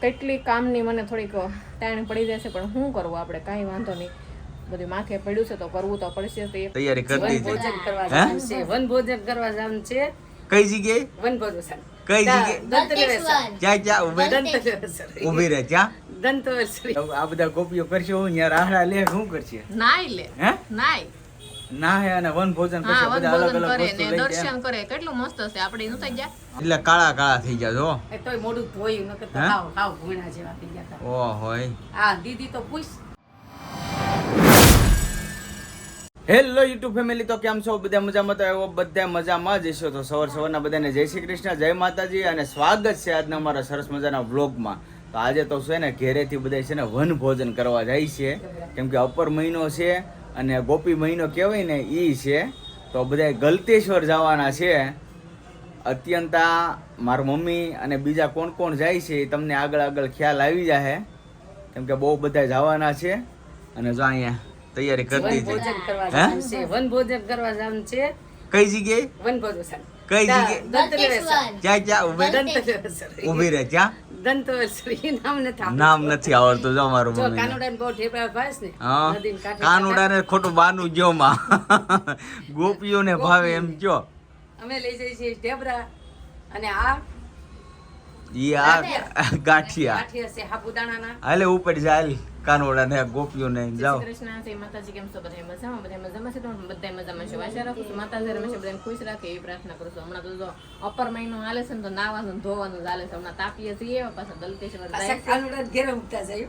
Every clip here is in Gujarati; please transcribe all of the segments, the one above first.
કેટલી કામની મને થોડીક તાણ પડી જશે, પણ શું કરવું આપણે, કાંઈ વાંધો નહીં, બધું માથે પડ્યું છે તો કરવું તો પડશે. તૈયારી કરતી છે. ભોજન કરવા જવાનું છે, વન ભોજન કરવા જવાનું છે. કઈ જગ્યાએ? વન ભોજન કઈ જગ્યાએ? ક્યાં ઉભી રહે ક્યાં? દંતવસરી. આ બધા ગોપીઓ કરશે હું યાર આહડા લે શું કરશે? નાઈ લે હે નાઈ ના હે અને વન ભોજન કરશે, હા, બધા અલગ વનભોજન અલગ કરે વસ્તુ ને લઈ દર્શન કરે, કેટલું મસ્ત હશે. આપણે નું થઈ જાય એટલે કાળા કાળા થઈ ગયા જો. એ તોય મોઢું ધોયું નકર તો હાવ હાવ ભૂણા જેવા થઈ ગયા હતા. ઓ હોય. હા દીદી તો પૂછ. હેલો યુટ્યુબ ફેમિલી, તો કેમ છો બધા? મજામાં? તો એવો બધા મજામાં જ હશો. તો સવારના બધાને જય શ્રી કૃષ્ણ, જય માતાજી અને સ્વાગત છે આજના અમારા સરસ મજાના વ્લોગમાં. તો આજે તો છે ને ઘેરેથી બધા છે ને વન ભોજન કરવા જાય છે, કેમ કે અપર મહિનો છે અને ગોપી મહિનો કહેવાય ને ઈ છે. તો બધા ગલતેશ્વર જવાના છે. અત્યંતા મારા મમ્મી અને બીજા કોણ કોણ જાય છે એ તમને આગળ ખ્યાલ આવી જશે, કેમ કે બહુ બધા જવાના છે. અને જો અહીંયા તૈયારી કરતી છે. ભોજન કરવા જવાનું છે, વન ભોજન કરવા જવાનું છે. કઈ જગ્યાએ? વન ભોજન. કઈ જગ્યાએ? દંતવસરી. ક્યાં ઉભી રહે ક્યાં? દંતવસરી નામ નથી આવડતું. નામ નથી આવડતું જો મારું જો મમ્મી. કાનુડાને બહુ ઢેબરા ભાસ ને હા, નદીને કાંઠે કાનુડાને ખોટું બાનું ગયો માં ગોપીઓને ભાવે એમ કયો. અમે લઈ જઈએ છીએ ઢેબરા અને આ ઈ આ ગાંઠિયા ગાંઠિયા છે સાબુદાણાના. હાલે ઉપર જાય કાનુડાને ગોપીઓને જાઓ. કૃષ્ણ છે. માતાજી કેમ છો? બધા મજામાં? બધા મજામાં છે? તો બધા મજામાં છે. આશા રાખું છું માતાજી રમેશ બધાને ખુશ રાખે એવી પ્રાર્થના કરું છું. હમણાં તો જો અપર મહિનો હાલે છે ને, તો નાવાનું ધોવાનું ચાલે છે. હમણાં તાપીએ છીએ પાછા દલતેશ્વર જાય છે. કાનુડા ઘેરે મૂકતા જાય.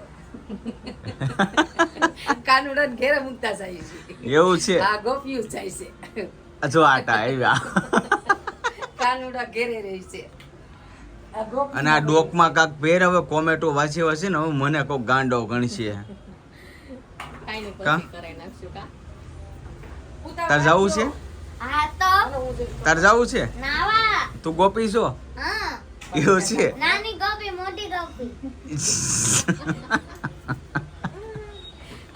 કાનુડા ઘેરે મૂકતા જાય છે. એવું છે? હા, ગોપિયું જાય છે. જો આટા આવ્યા. કાનુડા ઘેરે રહી છે. આ ગોપિયું અને આ ડોકમાં કાક પેર હવે કોમેટો વાંચી વાંચી ને હવે મને કોક ગાંડો ગણશે. કાંઈ નહીં, કા? પછી કરાઈ નાખશું. કા તાર જવું છે? હા તો તાર જવું છે? નાવા તું ગોપી છો? હા એવું છે? નાની ગોપી મોટી ગોપી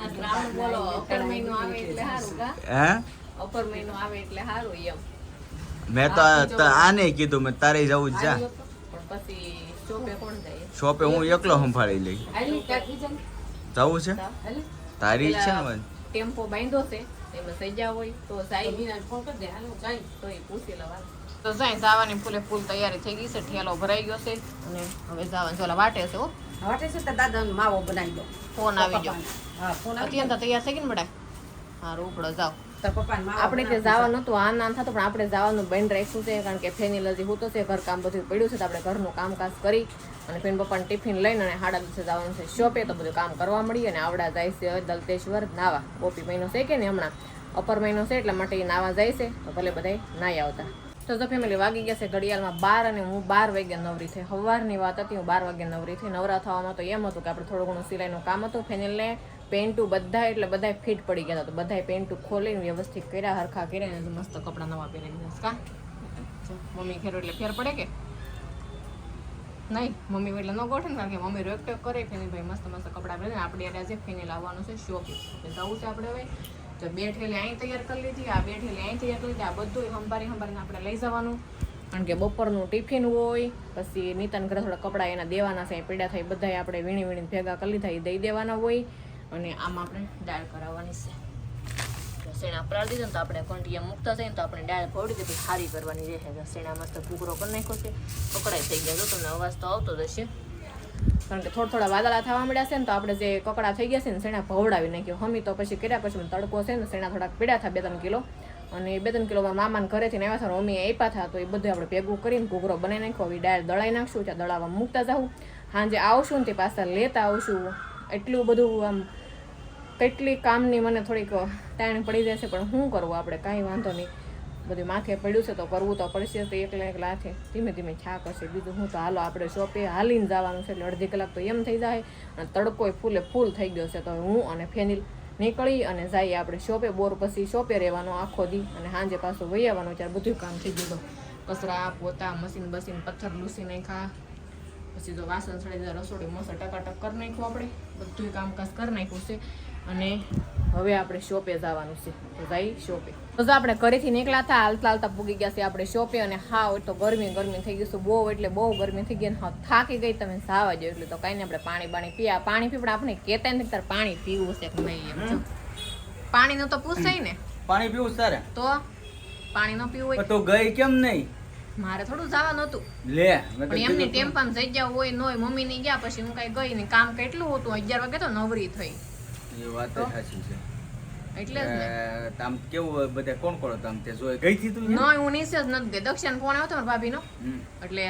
આ શ્રાવણ બોલો અપર મહિનો આવે એટલે સારું. કા હે અપર મહિનો આવે એટલે સારું એમ. મેં તો આને કીધું મેં તારે જવું જ જા. પણ પછી ચોપે કોણ જાય? શોપે હું એકલો સંભાળી લઈ. હાલી કાકી જન. જવું છે? હાલી. તારી ઈચ્છા ને? ટેમ્પો બાંધ્યો છે, એમાં સજા હોય તો જાય. બીના ફોન કરી દે. હાલો જાય. તો એ પૂછી લેવા. તો જાય જવાની ફૂલે ફૂલ તૈયારી થઈ ગઈ છે. ઠેલો ભરાઈ ગયો છે અને હવે જવાનું ચોલા વાટે છે. હો, વાટે છે તો દાદાનો માવો બનાવી દો. ફોન આવી ગયો. હા, ફોન આવી અત્યંત તૈયાર થઈ ગઈ ને બડા. હા, રોકડો જાવ. તાર પપ્પાને માવો આપણે ત્યાં જવાનું હતું, આ નામ થતું, પણ આપણે જવાનું બંધ રાખ્યું છે, કારણ કે ફેનિલ હજી હું તો છે, ઘર કામ બધું પડ્યું છે, તો આપણે ઘરનું કામકાજ કરી અને ફેન પપ્પાને ટિફિન લઈને અને 8:30 જવાનું છે શોપે. તો બધું કામ કરવા મળી અને આવડા જાય છે દલતેશ્વર નાવા. ગોપી મહિનો છે કે ને હમણાં અપર મહિનો છે, એટલા માટે એ નાવા જાય છે. તો ભલે બધા નાઈ આવતા. તો ફેમિલી વાગી ગયા છે ઘડિયાળમાં 12 અને હું 12 વાગ્યા નવરી થઈ. સવારની વાત હતી, હું 12 વાગ્યા નવરી થઈ. નવરા થવામાં તો એમ હતું કે આપણે થોડું ઘણું સિલાઈનું કામ હતું. ફેનિલને પેન્ટું બધા એટલે બધા ફિટ પડી ગયા હતા, તો બધા પેન્ટું ખોલીને વ્યવસ્થિત કર્યા, હરખા કર્યા અને મસ્ત કપડાં નવા પહેરી દીધા. કા મમ્મી ખેરો એટલે ફેર પડે કે નહીં? મમ્મી એટલે ન ગોઠે ને, કારણ કે મમ્મી રોક ટોક કરે. ફેનિલ ભાઈ મસ્ત મસ્ત કપડાં પહેરે. આપણે આજે ફેનિલ આવવાનું છે શોપે. જવું છે આપણે હવે. તો 2 ઠેલી અહીં તૈયાર કરી લીધી, આ 2 ઠેલી અહીં તૈયાર કરી લીધી. આ બધું સંભાળીને આપણે લઈ જવાનું, કારણ કે બપોરનું ટિફિન હોય. પછી નીતાન ઘરે થોડા કપડાં એના દેવાના છે, પીડા થાય બધા આપણે વીણી ભેગા કરી લીધા, એ દઈ દેવાના હોય. અને આમાં આપણે દાળ કરાવવાની છે. શેણા પલાળી દીધો ને તો આપણે કંઠિયા મૂકતા જઈએ તો આપણે દાળ ફોડી દઈએ, ખારી કરવાની રહે. શેણા મસ્ત ભૂગરો કરી નાખ્યો છે, કકડાઈ થઈ ગયા. જો તમને અવાજ તો આવતો જ હશે, કારણ કે થોડા વાદળા થવા મળ્યા છે ને, તો આપણે જે કકડા થઈ ગયા છે ને, શેણા ભવડાવી નાખ્યો. હમી તો પછી કર્યા, પછી તડકો છે ને, શેણા થોડાક પીડા થયા 2-3 કિલો. અને 2-3 કિલો મામાને ઘરેથી આવ્યા હતા, મમ્મીએ આપ્યા હતા, તો એ બધું આપણે ભેગું કરીને ઘૂઘરો બનાવી નાખ્યો. હવે દાળ દળાઈ નાખશું, ત્યાં દળાવવા મૂકતા જાઉં. સાંજે આવશું ને તે પાછા લેતા આવશું. એટલું બધું આમ કેટલી કામની મને થોડીક તાણ પડી જશે, પણ શું કરવું આપણે, કાંઈ વાંધો નહીં. બધું માથે પડ્યું છે તો કરવું તો પડશે. તો એકલા હાથે ધીમે ધીમે છા કરશે. બીજું હું તો હાલો આપણે શોપે હાલીને જવાનું છે, એટલે અડધી કલાક તો એમ થઈ જાય. અને તડકો ફૂલે ફૂલ થઈ ગયો છે, તો હું અને ફેનિલ નીકળી અને જઈએ આપણે શોપે. બોર પછી શોપે રહેવાનો આખો દી અને સાંજે પાછું વહી આવવાનું. ત્યારે બધું કામ થઈ ગયું. કચરા પોતા મશીન પથ્થર લૂસી નાખ્યા, પછી જો વાસણ સડી જાય, રસોડી મસ્ત ટકાટક કરી નાખ્યું. આપણે બધું કામકાજ કરી નાખ્યું છે. અને હવે આપણે શોપે જવાનું છે તો જઈ શોપે તો જો આપણે ઘરેથી નીકળ્યા હતા હાલતા હાલતા પૂગી ગયા છે આપણે શોપે અને હા તો ગરમી થઈ ગઈ છે બહુ એટલે બહુ ગરમી થઈ ગઈ અને હા થાકી ગઈ તમે સાવા જો એટલે તો કાંઈ નહીં આપણે પાણી પીવડા આપણે કહેતા નથી તારે પાણી પીવું છે કે નહીં એમ જો પાણીનું તો પૂછાય ને પાણી પીવું છે તારે તો પાણી ન પીવું હોય તો ગઈ કેમ નહીં મારે થોડું જવાનું હતું લે મેં તો પણ એમની કીધું ટેમ્પામાં જગ્યા હોય ન હોય મમ્મી ની ગયા પછી હું કઈ ગઈ નહીં કામ કેટલું હતું 11 વાગે તો નવરી થઈ એ વાત તો? સાચી છે એટલે જ ને આમ કેવું હોય બધા કોણ કોણ હતા આમ તે જોઈ ગઈ હતી તું નહીં હું નીચે જ નથી ગઈ દક્ષાનો ફોન આવ્યો હતો મારા ભાભીનો એટલે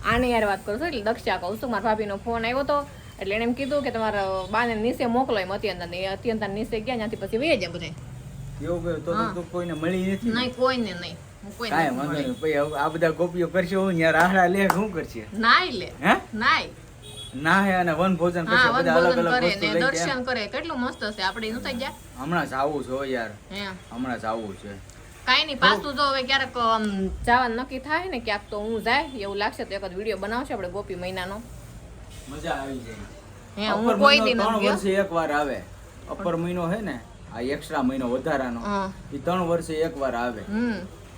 આને યાર વાત કરું છું એટલે દક્ષા કહું છું મારા ભાભીનો ફોન આવ્યો હતો એટલે એને એમ કીધું કે તમારા બાને નીચે મોકલો એમ અત્યંત નીચે ગયા ત્યાંથી પછી વહી જાય બધા એવું ગયું તો તું કોઈને મળી નથી નહીં કોઈને નહીં હું કોઈને કાંઈ વાંધો નહીં પછી આ બધા ગોપીઓ કરશે હું યાર આહડા લે શું કરશે નાઈ લે હે નાઈ ના હે અને વન ભોજન કરશે હા બધા અલગ વનભોજન અલગ કરે વસ્તુ ને લઈ જાય દર્શન કરે કેટલું મસ્ત હશે આપણે નું થઈ ગયા હમણાં જ આવું છે હો યાર હે હમણાં જ આવું છે કાંઈ નહીં પાછું જો હવે ક્યારેક જવાનું નક્કી થાય ને ક્યાંક તો હું જાય એવું લાગશે તો એકાદ વિડીયો બનાવશે આપણે ગોપી મહિનાનો મજા આવી જાય હે હું અપર કોઈ મહિનો દી 3 નથી ગયો વર્ષે એકવાર આવે અપર મહિનો હે ને આ એક્સ્ટ્રા મહિનો વધારાનો હા. એ 3 વર્ષે એકવાર આવે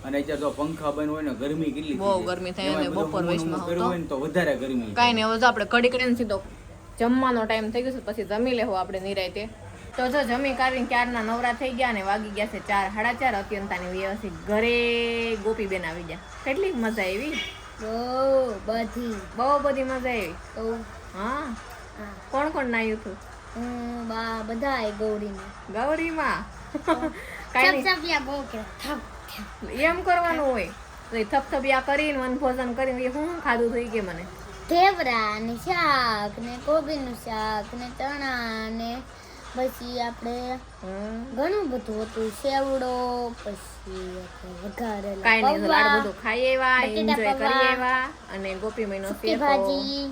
અને અત્યારે તો પંખા બંધ હોય ને ગરમી કેટલી બહુ ગરમી થાય અને એમાંય બધું બપોર ઊંઘ વચમાં કર્યું હોય ને તો વધારે ગરમી કાંઈ નહીં હવે જો આપણે ઘડી કરીને સીધો જમવાનો ટાઈમ થઈ ગયો છે પછી જમી લેવો આપણે નિરાયતે તો જો જમી કરીને ક્યારના નવરા થઈ ગયા અને વાગી ગયા છે 4 સાડા 4 અત્યંતાની વ્યવસ્થિત ઘરે ગોપી બેન આવી ગયા કેટલી મજા આવી બહુ બધી મજા આવી હા કોણ કોણ નાયું હતું બધા ગૌરીને ગૌરીમાં કાંઈ નહીં એમ કરવાનું હોય તો એ થપથપિયા કરીને વનભોજન કરીને એ શું ખાધું થઈ કે મને ઢેબરા ને શાક ને કોબીનું શાક ને ચણા ને પછી આપણે ઘણું બધું હતું સેવડો પછી વઘારેલા કાંઈ નહીં પૌવા, લાડ બધું ખાઈ આવ્યા બટેટા એન્જોય કરી પૌવા, આવ્યા અને ગોપી મહિનો સૂકી છે તો ભાજી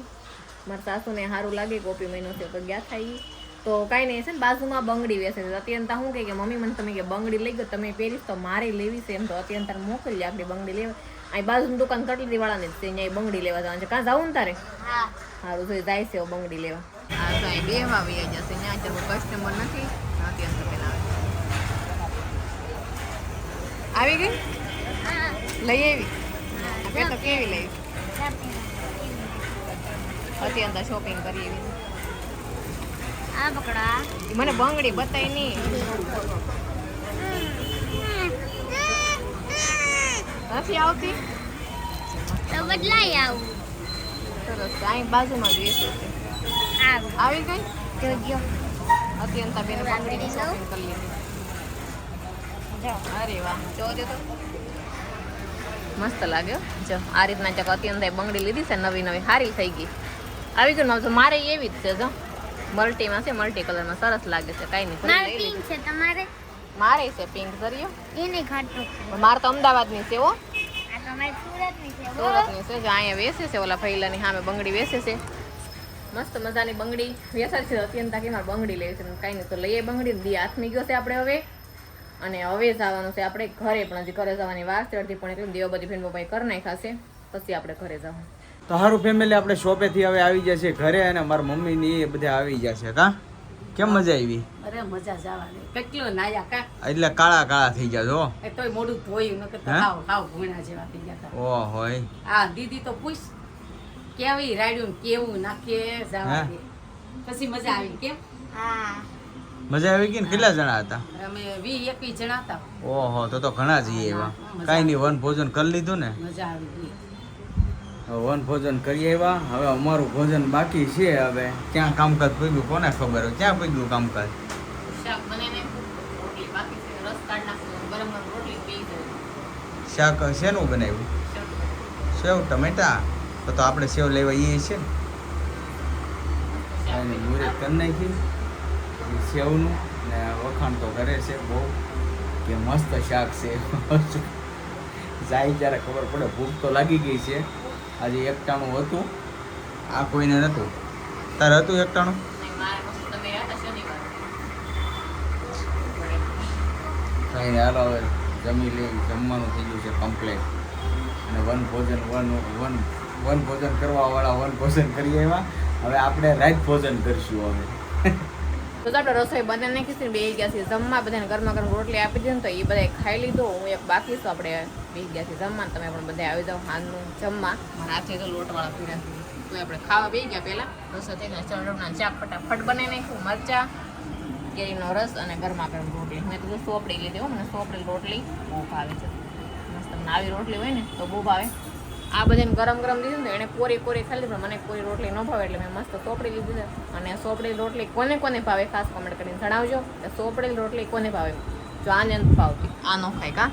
મારા સાસુને સારું લાગે ગોપી મહિનો છે તો ગયા થાય તો કાંઈ નહીં છે ને બાજુમાં બંગડી વેચે છે અત્યંતા શું કહે કે મમ્મી મને તમે કે બંગડી લઈ ગયો તમે પહેરીશ તો મારે લેવી છે એમ તો અત્યંતા મોકલી આપણી બંગડી લેવા અહીં બાજુની દુકાન કટલેરી વાળાની જ છે અહીંયા બંગડી લેવા જવાનું છે કાં જવું ને તારે હા સારું તો જાય છે બંગડી લેવા હા તો અહીં બે આવી જશે ત્યાં અત્યારે કસ્ટમર નથી અત્યંત પેલા આવી ગઈ લઈ આવી આપણે તો કેવી લઈ અત્યંત શોપિંગ કરી એવી આ પકડા ઈ મને બંગડી બતાવી નહીં નથી આવતી તો બદલાઈ આવું સરસ અહીં બાજુમાં જ વેચે છે આવું આવી ગઈ જોજો અત્યંતા બેન બંગડીની શોપિંગ કરી લીધી અરે વાહ જોજે તો મસ્ત લાગ્યો જો આ રીતના ચક અત્યંતાએ બંગડી લીધી છે નવી નવી સારી થઈ ગઈ આવી ગયું નવું મારે એવી જ છે જો મલ્ટીમાં છે મલ્ટી કલરમાં સરસ લાગે છે કાંઈ નહીં મારે લઈ પિંક લીધી. છે તમારે મારે છે પિંક સરિયો એને ખાટું મારે તો અમદાવાદની છે હો આ તમારે સુરતની છે સુરતની છે જો અહીંયા વેચે છે ઓલા ફૈલાની સામે બંગડી વેચે છે મસ્ત મજાની બંગડી વેચાય છે અત્યંતા કે મારે બંગડી લેવી છે કાંઈ નહીં તો લઈએ બંગડી દી હાથમી ગયો છે આપણે હવે અને હવે જવાનું છે આપણે ઘરે પણ હજી ઘરે જવાની વાર છે અડધી પણ એટલે દેવબધી ફિલ્મો ભાઈ કરી નાખ્યા છે પછી આપણે ઘરે જવાનું તો સારું ફેમિલી આપણે શોપેથી હવે આવી જશે ઘરે અને મારા મમ્મી ની એ બધા આવી જશે કા કેમ મજા આવી અરે મજા જ આવવાની કેટલો નાયા કા એટલે કાળા કાળા થઈ ગયા છો એ તોય મોઢું ધોયું ન કરતા હે? હાવ ભૂણા જેવા થઈ ગયા હતા ઓ હોય આ દીદી તો પૂછ કેવી રાડ્યું ને કેવું નાખે જવા હે? દે પછી મજા આવી કેમ હા મજા આવી ગઈ ને કેટલા જણા હતા અમે 20-21 જણા હતા ઓહો તો ઘણા જઈએ એવા કાંઈ નહીં વન ભોજન કરી લીધું ને મજા આવી ગઈ વન ભોજન કરી આવ્યા હવે અમારું ભોજન બાકી છે હવે ક્યાં કામકાજ પગ્યું કોને ખબર હોય ક્યાં પગ્યું કામકાજ શાક બનાવીને રોટલી બાકી છે રસ કાઢ નાખો ગરમ ગરમ રોટલી પી શાક શેનું બનાવ્યું સેવ ટમેટા તો આપણે સેવ લેવા એ છે ને અને મુરત કરી નાખી એ સેવનું ને વખાણ તો કરે છે બહુ કે મસ્ત શાક છે જાય ત્યારે ખબર પડે ભૂખ તો લાગી ગઈ છે આજે એકટાણું હતું આ કોઈને નહોતું તારે હતું એકટાણું મારે મસ્ત તમે હતા શનિવાર કાંઈ નહીં હાલો હવે જમી લઈ જમવાનું થઈ ગયું છે કમ્પ્લેટ અને વન ભોજન કરવાવાળા વન ભોજન કરી આવ્યા હવે આપણે રાત ભોજન કરીશું હવે તો આપણે રસોઈ બનાવી નાખી છે, બે ગયા છે જમવા, બધાને ગરમા ગરમ રોટલી આપી દીધી ને તો એ બધા ખાઈ લીધો. હું એક બાકી છું, આપણે બે ગયા છે જમવા. તમે પણ બધા આવી જાઓ હાલનું જમવા. મારા હાથે તો લોટવાળા પીડા તો આપણે ખાવા બે ગયા પહેલા. રસોઈ થઈને ચણના શાક ફટાફટ બનાવી નાખ્યું, મરચા, કેરીનો રસ અને ગરમા ગરમ રોટલી. મેં તો સોપડી લીધી હો, મને સોપડી રોટલી બહુ ભાવે છે. મસ્ત તમને આવી રોટલી હોય ને તો બહુ ભાવે. આ બધાને ગરમ ગરમ દીધું ને એને કોરી કોરી ખાલી, પણ મને કોરી રોટલી ન ભાવે એટલે મેં મસ્ત સોપડી લીધી છે. અને સોપડી રોટલી કોને કોને ભાવે ખાસ કોમેન્ટ કરીને જણાવજો કે સોપડી રોટલી કોને ભાવે. જો આને નથી ભાવતી, આ ન ખાય કા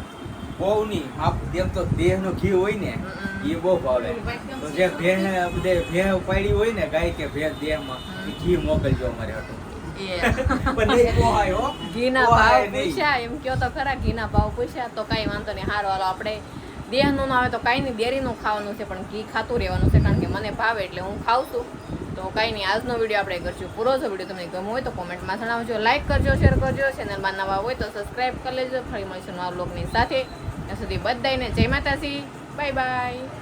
બહુ નહીં તેમ તો દેહનો ઘી હોય ને એ બહુ ભાવે. તો જે ભેહ પાડી હોય ને ગાય કે ભેહ દેહમાં એ ઘી મોકલજો અમારે હતું. પણ નહીં પોહાય હો. ઘીના પોહાય ભાવ નહીં. પૂછ્યા એમ કયો તો ખરા, ઘીના ભાવ પૂછ્યા તો કાંઈ વાંધો નહીં. હારો હાલો, આપણે દેહનું ના આવે તો કાંઈ નહીં, ડેરીનું ખાવાનું છે પણ ઘી ખાતું રહેવાનું છે, કારણ કે મને ભાવે એટલે હું ખાઉં છું. તો કાંઈ નહીં, આજનો વિડીયો આપણે કરશું પૂરો. જો વિડીયો તમને ગમ્યો હોય તો કોમેન્ટમાં જણાવજો, લાઈક કરજો, શેર કરજો, ચેનલમાં નવા હોય તો સબસ્ક્રાઈબ કરી લેજો. ફરી મળીશું નવા બ્લોગની સાથે. ત્યાં સુધી બધાને જય માતાજી, બાય બાય.